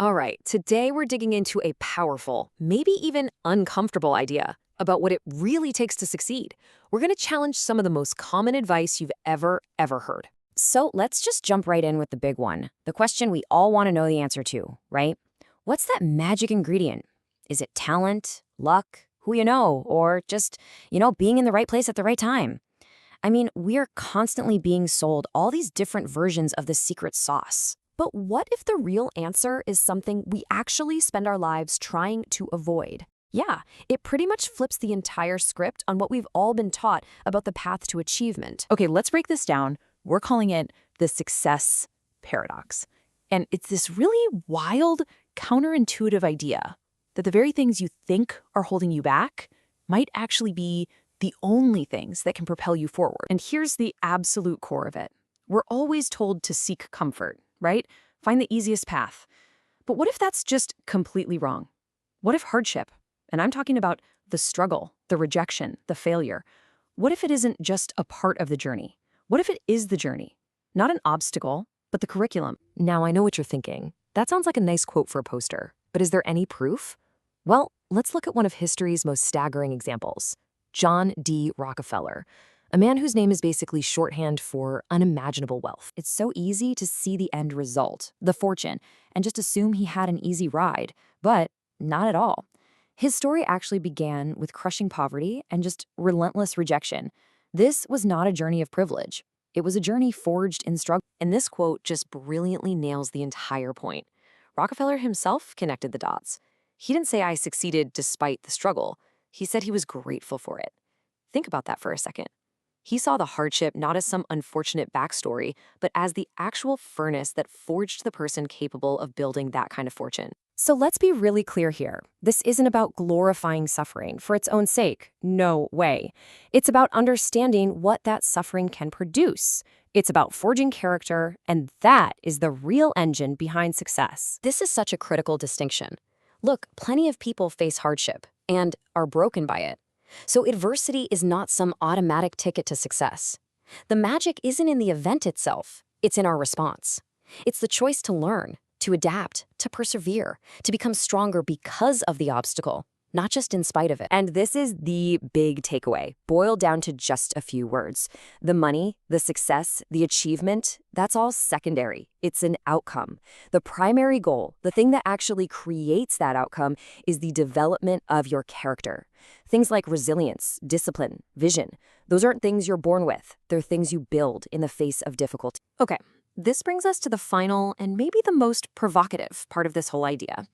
All right, today we're digging into a powerful, maybe even uncomfortable idea about what it really takes to succeed. We're going to challenge some of the most common advice you've ever heard. So let's just jump right in with the big one. The question we all want to know the answer to, right? What's that magic ingredient? Is it talent, luck, who you know, or just, being in the right place at the right time? I mean, we're constantly being sold all these different versions of the secret sauce. But what if the real answer is something we actually spend our lives trying to avoid? Yeah, it pretty much flips the entire script on what we've all been taught about the path to achievement. Okay, let's break this down. We're calling it the success paradox. And it's this really wild, counterintuitive idea that the very things you think are holding you back might actually be the only things that can propel you forward. And here's the absolute core of it. We're always told to seek comfort, right? Find the easiest path. But what if that's just completely wrong? What if hardship, and I'm talking about the struggle, the rejection, the failure, what if it isn't just a part of the journey? What if it is the journey? Not an obstacle, but the curriculum. Now, I know what you're thinking. That sounds like a nice quote for a poster, but is there any proof? Well, let's look at one of history's most staggering examples. John D. Rockefeller, a man whose name is basically shorthand for unimaginable wealth. It's so easy to see the end result, the fortune, and just assume he had an easy ride, but not at all. His story actually began with crushing poverty and just relentless rejection. This was not a journey of privilege. It was a journey forged in struggle. And this quote just brilliantly nails the entire point. Rockefeller himself connected the dots. He didn't say I succeeded despite the struggle. He said he was grateful for it. Think about that for a second. He saw the hardship not as some unfortunate backstory, but as the actual furnace that forged the person capable of building that kind of fortune. So let's be really clear here. This isn't about glorifying suffering for its own sake. No way. It's about understanding what that suffering can produce. It's about forging character, and that is the real engine behind success. This is such a critical distinction. Look, plenty of people face hardship and are broken by it. So adversity is not some automatic ticket to success. The magic isn't in the event itself, it's in our response. It's the choice to learn, to adapt, to persevere, to become stronger because of the obstacle, not just in spite of it. And this is the big takeaway, boiled down to just a few words. The money, the success, the achievement, that's all secondary. It's an outcome. The primary goal, the thing that actually creates that outcome, is the development of your character. Things like resilience, discipline, vision, those aren't things you're born with. They're things you build in the face of difficulty. Okay, this brings us to the final and maybe the most provocative part of this whole idea.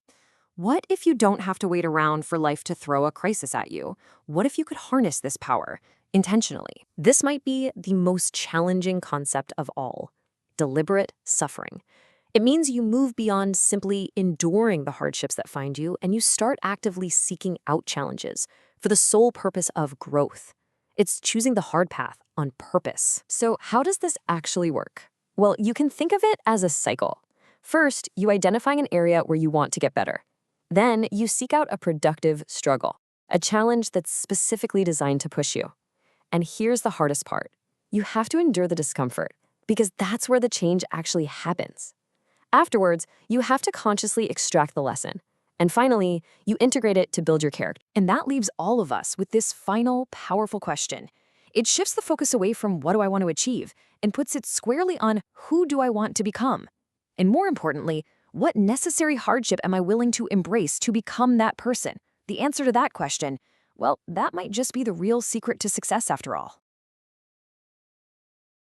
What if you don't have to wait around for life to throw a crisis at you? What if you could harness this power intentionally? This might be the most challenging concept of all: deliberate suffering. It means you move beyond simply enduring the hardships that find you, and you start actively seeking out challenges for the sole purpose of growth. It's choosing the hard path on purpose. So how does this actually work? Well, you can think of it as a cycle. First, you identify an area where you want to get better. Then you seek out a productive struggle, a challenge that's specifically designed to push you. And here's the hardest part. You have to endure the discomfort, because that's where the change actually happens. Afterwards, you have to consciously extract the lesson. And finally, you integrate it to build your character. And that leaves all of us with this final, powerful question. It shifts the focus away from what do I want to achieve and puts it squarely on who do I want to become? And more importantly, what necessary hardship am I willing to embrace to become that person? The answer to that question, well, that might just be the real secret to success after all.